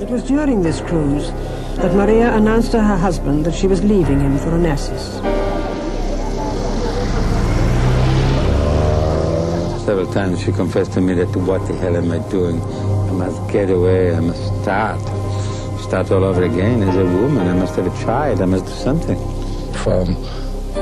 It was during this cruise that Maria announced to her husband that she was leaving him for Onassis. Several times she confessed to me that what the hell am I doing? I must get away, I must start all over again as a woman. I must have a child, I must do something. From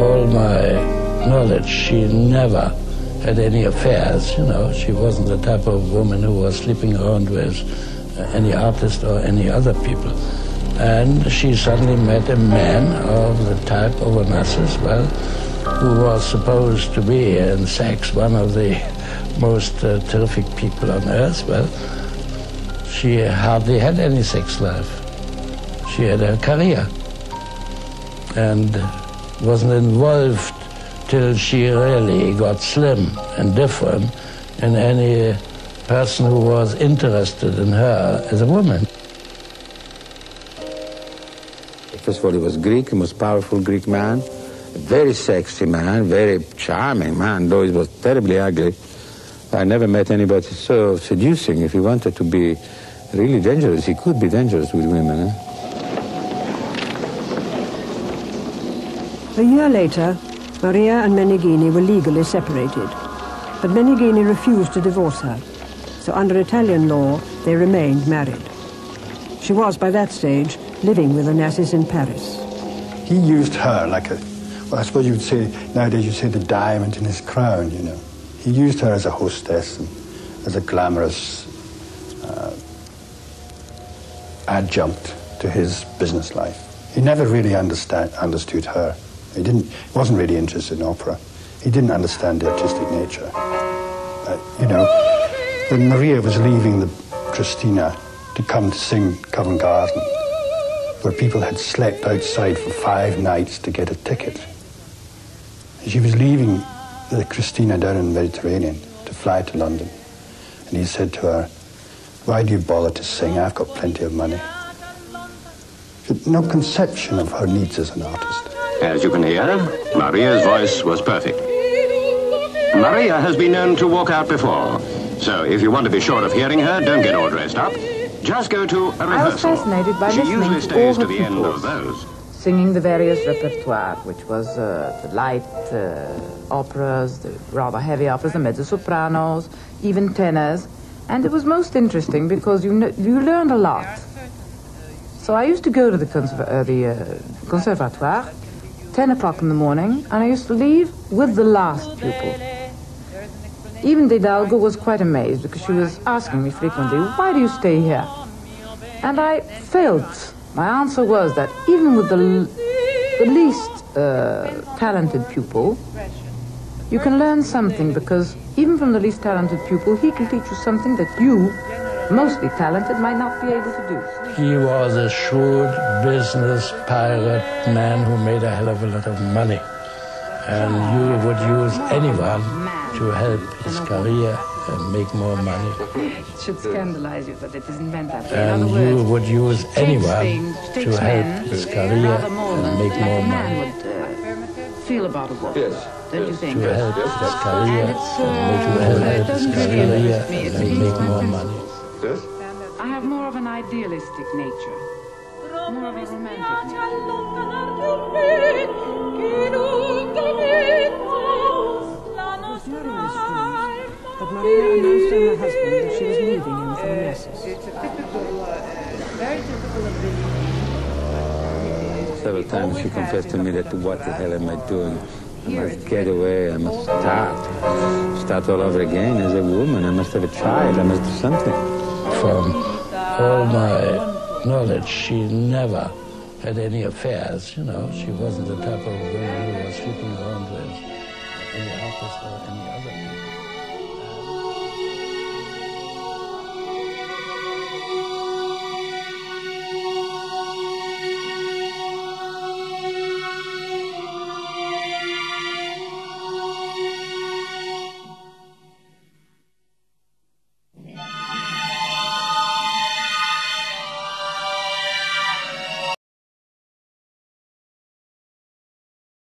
all my knowledge, she never had any affairs, you know. She wasn't the type of woman who was sleeping around with any artist or any other people. And she suddenly met a man of the type of Onassis, well, who was supposed to be in sex one of the most terrific people on earth. Well, she hardly had any sex life. She had a career and wasn't involved till she really got slim and different in any person who was interested in her as a woman. First of all, he was Greek, the most powerful Greek man, a very sexy man, very charming man, though he was terribly ugly. I never met anybody so seducing. If he wanted to be really dangerous, he could be dangerous with women. A year later, Maria and Meneghini were legally separated, but Meneghini refused to divorce her, so under Italian law, they remained married. She was, by that stage, living with Onassis in Paris. He used her like a, well, I suppose you would say, nowadays you'd say the diamond in his crown, you know. He used her as a hostess and as a glamorous adjunct to his business life. He never really understood her. He wasn't really interested in opera. He didn't understand the artistic nature. You know, when Maria was leaving the Christina to come to sing Covent Garden, where people had slept outside for 5 nights to get a ticket. She was leaving the Christina down in the Mediterranean to fly to London. And he said to her, "Why do you bother to sing? I've got plenty of money." She had no conception of her needs as an artist. As you can hear, Maria's voice was perfect. Maria has been known to walk out before, so if you want to be sure of hearing her, don't get all dressed up. Just go to a rehearsal. I was fascinated by she usually listening to stays all to the her end of pupils, those. singing the various repertoire, which was the light operas, the rather heavy operas, the mezzo-sopranos, even tenors. And it was most interesting because you learned a lot. So I used to go to the conservatoire, 10 o'clock in the morning, and I used to leave with the last pupil. Even Hidalgo was quite amazed because she was asking me frequently, "Why do you stay here?" And I felt, my answer was that even with the least talented pupil, you can learn something, because even from the least talented pupil, he can teach you something that you, mostly talented, might not be able to do. He was a shrewd business pirate man who made a hell of a lot of money. And you would use anyone to help his career and make more money. It should scandalize you, but it isn't meant that way. And you would use anyone to help his career and make more money. Feel about a woman, don't you think? To help his career and make more money. I have more of an idealistic nature, more of a romantic nature. But Maria announced to her husband that she was leaving him for Onassis. Several times she confessed to me that what the hell am I doing? I must get away, I must start all over again as a woman. I must have a child, I must do something. From all my knowledge, she never had any affairs, you know. She wasn't the type of woman who was sleeping around with any artist or any other people.